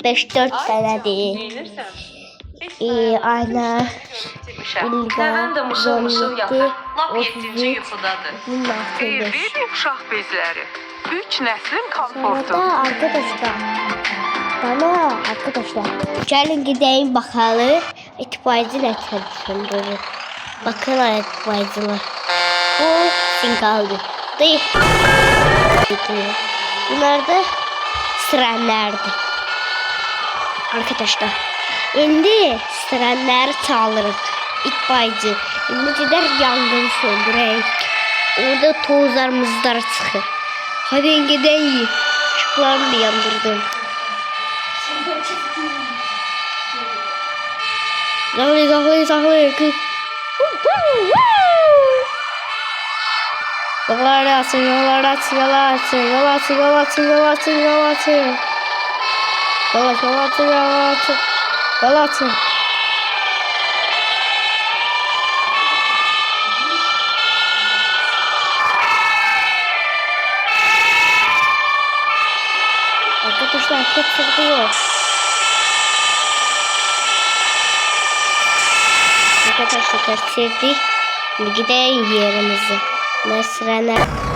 5-4 senedir. Aylar, İlga, Zonneti, 33, Bir uşaq bezləri. 3 nəslin komfortu. Sonra arkadaşlar, gelin gideyim bakalım. İtibacı ne çalışıyor? Bakın itibacılar. Bu singaldı. Değil. Bunlar da sirenlerdi. Arkadaşlar. Şimdi sirenleri çağırırıq. İtibacı. Şimdi gider yangın söndürək. Orada tozlar çıxır. Hadi gidelim. Işıklarını yandırdım. Zahli. Yollar açın. Arkadaşlar kaçırdı. Arkadaşlar kaçırdık. Şimdi gidelim yerimize. Nasıl